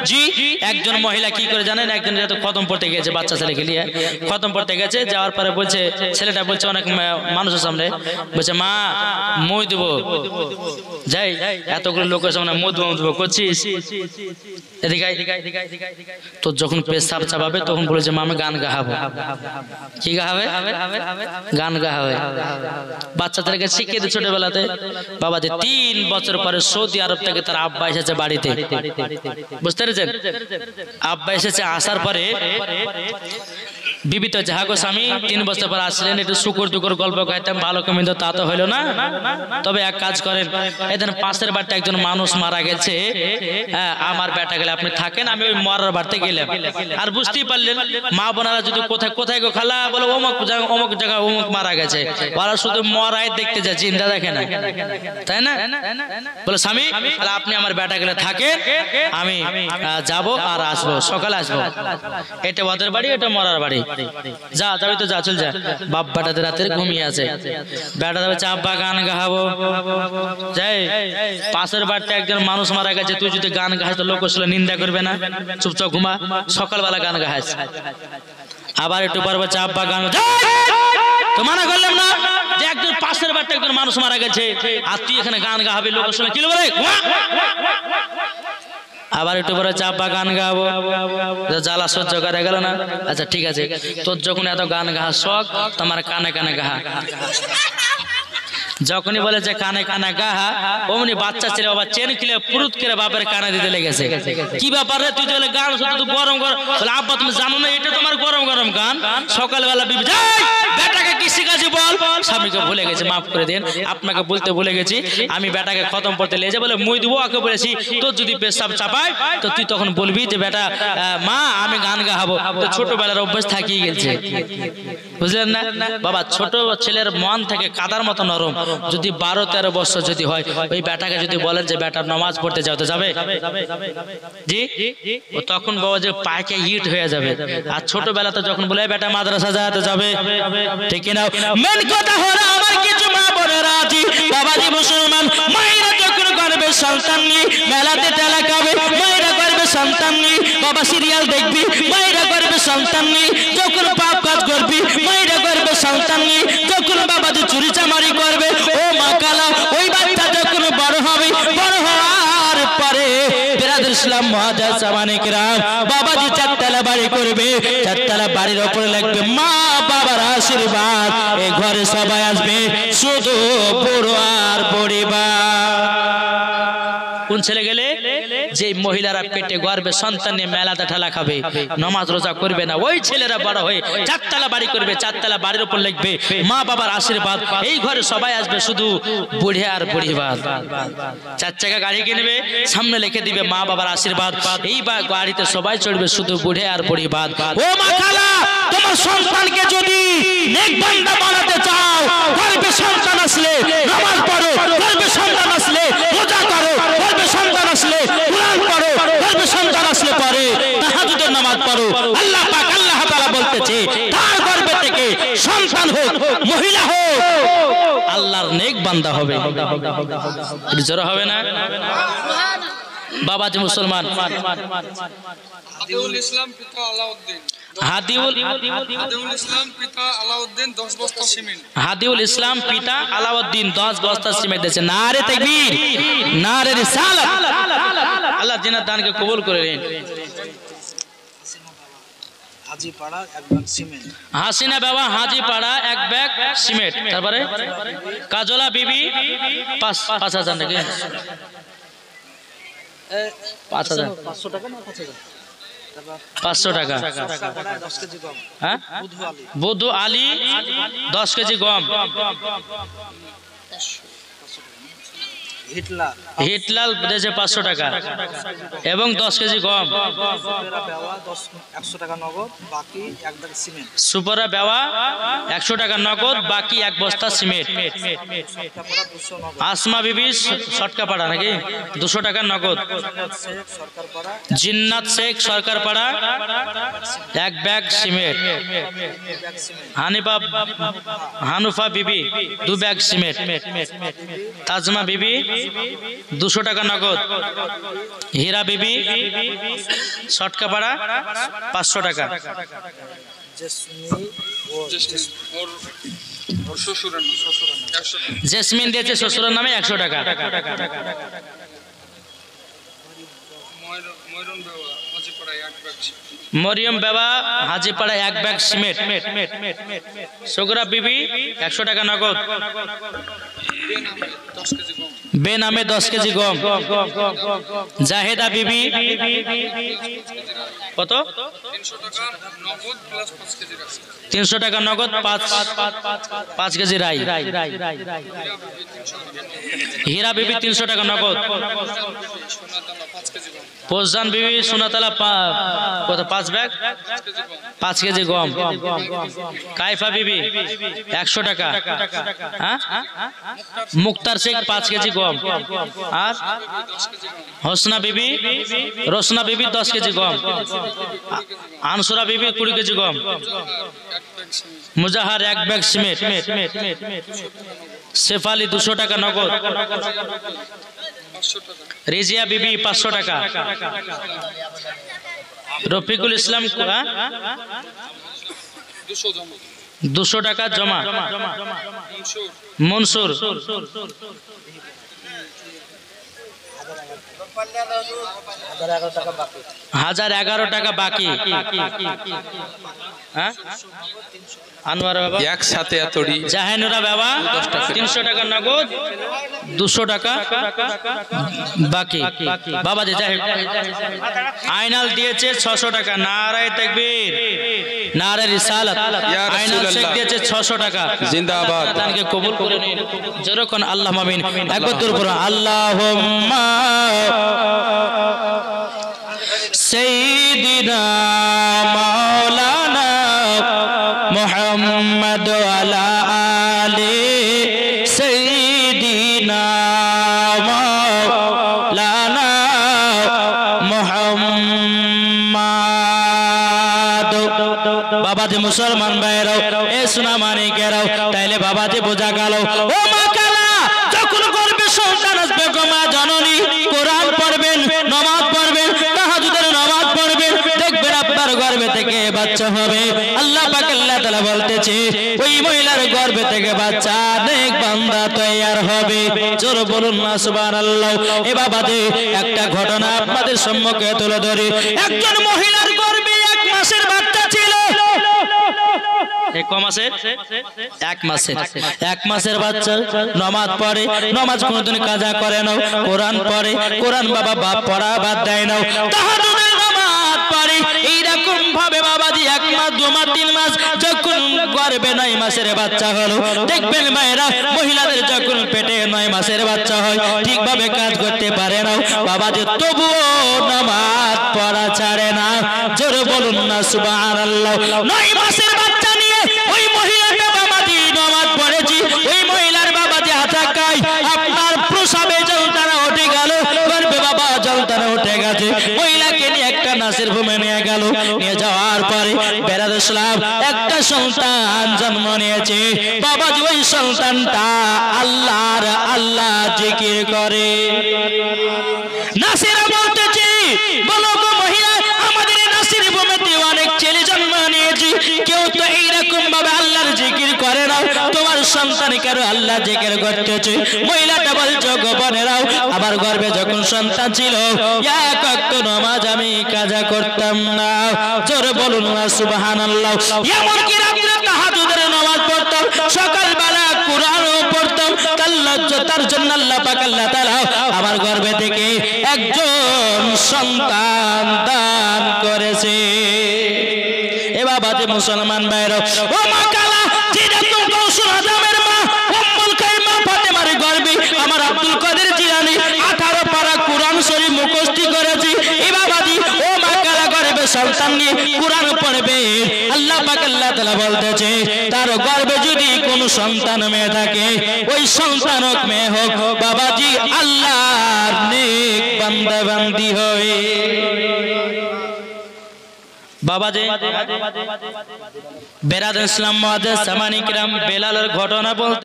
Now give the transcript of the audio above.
জি একজন মহিলা কি করে জানেন, একজন যেহেতু খতম পড়তে গেছে, বাচ্চা ছেলেকে নিয়ে খতম পড়তে গেছে, যাওয়ার পরে বলছে, ছেলেটা বলছে অনেক মানুষের সামনে, বলছে মা মই দেবো, যাই এতগুলো লোকের সামনে মধু দেবো করছিস, এদিকে তো যখন পেশাব চাপাবে তখন বলেছে মা আমি গান গাহাবো। কি গাহাবে? গান গাহাবে। বাচ্চাদেরকে শিখিয়ে দিই ছোটবেলাতে। বাবা যে 3 বছর পরে সৌদি আরব থেকে তার আব্বা এসেছে বাড়িতে, বুঝতে পেরেছেন? আব্বা এসেছে, আসার পরে বিবি তো যাহাগো স্বামী 3 বছর পর আসলেন, একটু শুকুর টুকুর গল্প খাইতাম, ভালো কমিন্দ তা তো হইলো না, তবে এক কাজ করেন, এদিন পাশের বাড়িতে একজন মানুষ মারা গেছে, আমার বেটা গেলে আপনি থাকেন, আমি ওই মরার বাড়িতে গেলাম। আর বুঝতেই পারলেন মা বোনারা যদি কোথায় কোথায় গো খালা বলে অমুক জায়গা অমুক মারা গেছে, ওরা শুধু মরাই দেখতে যায়, চিন্তা দেখে না, তাই না? বলে স্বামী আপনি আমার বেটা গেলে থাকেন, আমি যাব আর আসবো, সকালে আসবো। এটা ওদের বাড়ি, এটা মরার বাড়ি, যা যাবি তো যা, চল যা। বাপ বেটাতে রাতে ঘুমিয়ে আছে, বেটা বলছে আব্বা গান গাহাবো, যাই পাশের বাড়িতে একজন মানুষ মারা গেছে, তুই যদি গান গাহাস তো লোক আসলে নিন্দা করবে না, চুপচাপ ঘুমা, সকালবেলা গান গাহাস। আবার একটু পর বলছে আব্বা গান, তো মানা করলাম না যে একজন পাশের বাড়িতে একজন মানুষ মারা গেছে আর তুই এখানে গান গাহাবি, লোক আসলে কি বলে। আবার একটু পরে চাপা গান গাবো, জ্বালা সহ্য করা গেল না, আচ্ছা ঠিক আছে, তোর যখন এত গান গাহা শখ, তোমার কানে কানে গাহা। যখনই বলেছে কানে কানে গাহা, অমনি বাচ্চা ছেলে বাবা চেন খুলে পুরুত করে বাপের কানে দিতে লেগেছে। কি ব্যাপার রে, তুই বলে গান শুধু গরম গরম, বলে আব্বা তুমি জানো না এটা তোমার গরম গরম গান, সকালবেলা বিবি বেটাকে কি শিখাচ্ছি বল। স্বামীকে ভুলে গেছে, মাফ করে দেন, আপনাকে বলতে ভুলে গেছি, আমি বেটাকে খতম পড়তে লেগে বলে মই দেবো, ওকে বলেছি তোর যদি পেশাব চাপায় তো তুই তখন বলবি যে বেটা মা আমি গান গাহাবো, তো ছোটবেলার অভ্যাস থাকিয়ে গেছে, বুঝলেন না বাবা? ছোট ছেলের মন থেকে কাদার মতো নরম, যদি 12-13 বছর যদি হয়, ওই বেটাকে যদি বলেন যে বেটা নামাজ পড়তে যাও, তো যাবে? জি, ও তখন বাবা যে পায়কে হিট হয়ে যাবে। আর ছোটবেলাতে যখন বলে বেটা মাদ্রাসা যায়, তো যাবে, ঠিক না? মেন কথা হলো আমার কিছু মা বোনেরা আছে বাবাজি মুসলমান, মায়েরা যখন গর্ভে সন্তান নিয়ে মেলাতে তেলা খাবে, মায়েরা গর্ভে সন্তান নিয়ে বাবা সিরিয়াল দেখবি, মায়েরা গর্ভে সন্তান নিয়ে যখন পাপ কাজ করবি, মায়েরা গর্ভে সন্তান নিয়ে যখন বাবাজি চুরি চামারি করবে, ও মা কালা ওই বাচ্চা যখন বড় হবে, বড় হওয়ার পরে বিরাদর ইসলাম মহাজাজ সামানে কিরাম বাবাজি 4 তলা বাড়ি করবে, 4 তলা বাড়ির উপরে লাগবে মা বাবার আশীর্বাদ, এই ঘরে সবাই আসবে শুধু বুড়ো আর পরিবার। কোন ছেলে গেলে যে মহিলারা পেটে গর্ভে সন্তান নিয়ে মেলাতে ঠেলা খাবে, নামাজ রোজা করবে না, ওই ছেলেরা বড় হয়ে 4 তলা বাড়ি করবে, 4 তলা বাড়ির উপর লিখবে মা বাবার আশীর্বাদ, এই ঘরে সবাই আসবে শুধু বুড়ে আর বুড়িবাদ। 4 চাকা গাড়ি কিনবে, সামনে লিখে দিবে মা বাবার আশীর্বাদ, এই গাড়িতে সবাই চড়বে শুধু বুড়ে আর বুড়িবাদ। ও মা খালা তোমার সন্তানকে যদি নেক বান্দা বানাতে চাও, গর্ভে সন্তান আসলে নামাজ পড়ো, গর্ভে সন্তান আসলে রোজা করো, গর্ভে সন্তান আসলে কুরআন পড়ো, গর্ভে সন্তান আসলে পড়ে তাহাজ্জুদের নামাজ পড়ো। আল্লাহ পাক আল্লাহ তাআলা বলতেছে তার গর্ভে থেকে সন্তান হোক, মহিলা হোক, আল্লাহর নেক বান্দা হবে, জোর হবে না বাবাজি মুসলমান? হাদিউল ইসলাম পিতা আলাউদ্দিন, হাদিউল ইসলাম পিতা আলাউদ্দিন 10 বস্তা সিমেন্ট, হাদিউল ইসলাম পিতা আলাউদ্দিন 10 বস্তা সিমেন্ট দিয়েছে। নারে তাকবীর, নারে রিসালাত। আল্লাহ জিনাত দানকে কবুল করে নিন। হাজিপাড়া 1 ব্যাগ সিমেন্ট, হাসিনা বাবা হাজিপাড়া 1 ব্যাগ সিমেন্ট, তারপরে কাজলা বিবি 5,000 নাকি 5,000 500 টাকা না 5000, 500 টাকা। হ্যাঁ, বুধু আলী 10 কেজি গম, হিটলাল দিয়েছে 500 টাকা এবং 10 কেজি গম, 100 টাকা নগদ, বাকি 1 ব্যাগ সিমেন্ট, সুপারা বেওয়া 100 টাকা নগদ, বাকি 1 বস্তা সিমেন্ট। আসমা বিবি সটকাপাড়া নাকি 200 টাকা নগদ, জিন্নাত শেখ সরকারপাড়া 1 ব্যাগ সিমেন্ট, হানুফা বিবি 2 ব্যাগ সিমেন্ট, তাজমা বিবি 200 টাকা নগদ। হীরা বিবি শটকাপাড়া 500 টাকা। ওর শ্বশুরের নাম 100 টাকা। জেসমিন দিয়েছে শ্বশুরের নামে 100 টাকা। ময়রন বাবা হাজিপাড়ায় 1 ব্যাগ। মরিয়ম বাবা হাজিপাড়া 1 ব্যাগ সিমেন্ট। সগরা বিবি 100 টাকা নগদ। বেনামে 10 কেজি গম। বেনামে 10 কেজি গম। জাহেদা বিবি কত? 300 টাকা নগদ প্লাস 5 কেজি রাখছে। 300 টাকা নগদ 5 কেজি রাই। হীরা বিবি 300 টাকা নগদ। সোনাতলা 5 কেজি গম। পোজান বিবি সোনাতলা কত? 5 ব্যাগ 5 কেজি গম। কাইফা বিবি 100 টাকা। হ্যাঁ, মুক্তার শেখ 5 কেজি গম। আর হোসনা বিবি রোশনা বিবি 10 কেজি গম। আনসুরা বিবি 20 কেজি গম। Muzahar 1 bag cement. শেফালি 200 টাকা নগদ। 500 টাকা। রেজিয়া বিবি 500 টাকা। রফিকুল ইসলাম 200 টাকা জমা। মনসুর 1011 টাকা বাকি। হ্যাঁ, আনোয়ার বাবা একসাথে এতড়ি জাহানুরা বাবা 300 টাকা নগদ, 200 টাকা বাকি। বাবা যে আইনাল দিয়েছে 600 টাকা। নারায়ে তাকবীর, নারায়ে রিসালাত। আইনাল শেখ দিয়েছে 600 টাকা। জিন্দাবাদ। দানকে কবুল করে নিন। যেরকম আল্লাহ আমিন। একবার দূর পড়ো আল্লাহুম্মা সাইয়্যিদিনা মাওলানা মুহাম্মদ আলা আলি সাইয়্যিদিনা মাওলানা মুহাম্মদ। বাবাজি মুসলমান ভাইরাও, এ সোনা মানিকেরাও, তাইলে বাবাজি বোঝা গেল ও মা কালা, যখন করবে সন্তান আসবে গো মা জননী, কোরআন পড়বেন, নামাজ পড়বেন, তাহাজ্জুদের নামাজ পড়বেন, দেখবেন আপনার গর্ভে থেকে বাচ্চা হবে। আল্লাহ পাক আল্লাহ তাআলা বলতেছে ওই মহিলার গর্ভে থেকে বাচ্চা নেক বান্দা তৈয়ার হবে। জোর বলুন না সুবহানাল্লাহ। এ বাবাজি একটা ঘটনা আপনাদের সম্মুখে তুলে ধরি। একজন মহিলার গর্ভে 1 মাসের বাচ্চা ছিল। এক মাসের বাচ্চা নামাজ পড়ে, নামাজ কোনদিন কাজা করে না, কোরআন পড়ে, কোরআন বাবা পড়া বাদ দেয় না, তাহাজ্জুদের নামাজ পড়ে। এইরকম ভাবে বাবাজি 1 মাস 2 মাস 3 মাস যখন গর্ভে 9 মাসের বাচ্চা হলো, দেখবেন মায়েরা মহিলাদের যখন পেটে 9 মাসের বাচ্চা হয় ঠিকভাবে কাজ করতে পারে না বাবাজি, তবুও নামাজ পড়া ছাড়ে না। জোরে বলুন না সুবহানাল্লাহ। 9 মাসের বাচ্চা নিয়ে ওই মহিলাটা বাবাজি নামাজ পড়েছি, ওই মহিলার বাবাজি হাতাকায় আপনার প্রসাবে যন্ত্রণা উঠে গেল, গর্ভে বাবা যন্ত্রণা উঠে গেছে। মহিলাকে নিয়ে একটা নাসির ভূমে নিয়ে গেল। নিয়ে যাওয়ার পরে বেরাদ ইসলাম একটা সন্তান জন্ম নিয়েছে। বাবাজি ওই সন্তানটা আল্লাহর আল্লাহ জিকির করে। নাসিরা বলতেছে বলো গো মহিলা, আমাদের নাসির ভূমিতে অনেক ছেলে জন্ম নিয়েছে, কেউ তো এইরকম ভাবে আল্লাহর জিকির করে না, তোমার সন্তান কেন আল্লাহ জিকির করতেছে? মহিলাটা বলছো গোপনেরাও আমার গর্ভে যখন সন্তান ছিল 1 ওয়াক্ত নামাজ আমি কাজা করতাম না। জোরে বলুন না সুবহানাল্লাহ। এমনকি রাত্রে তাহাজ্জুদের নামাজ পড়তাম, সকালবেলা কোরআনও পড়তাম। তার জন্য আল্লাহ পাক আল্লাহ তাআলা আমার গর্ভে থেকে একজন সন্তান দান করেছে। এ বাবাজি মুসলমান ভাইরা, ও মা কালা, যেরকম গৌসুল আজমের মা উম্মুল কাইমা ফাতেমার গর্ভে আমার আব্দুল কাদের জিলানী 18 পারা কোরআন শরীফ মুখস্থ করেছে। এ বাবাজি ও মা কালা গর্ভে সন্তান নিয়ে কোরআন পড়বে। আল্লাহ পাক আল্লাহ তাআলা বলতেছে তার গর্ভে যদি কোনো সন্তান মেয়ে থাকে, ওই সন্তান হোক মেয়ে হোক বাবাজি আল্লাহর নেক বান্দা বান্দি হয়। বাবাজি বেরাদ ইসলাম মুআজ্জাজ সামানি কিরাম বেলালের ঘটনা বলতে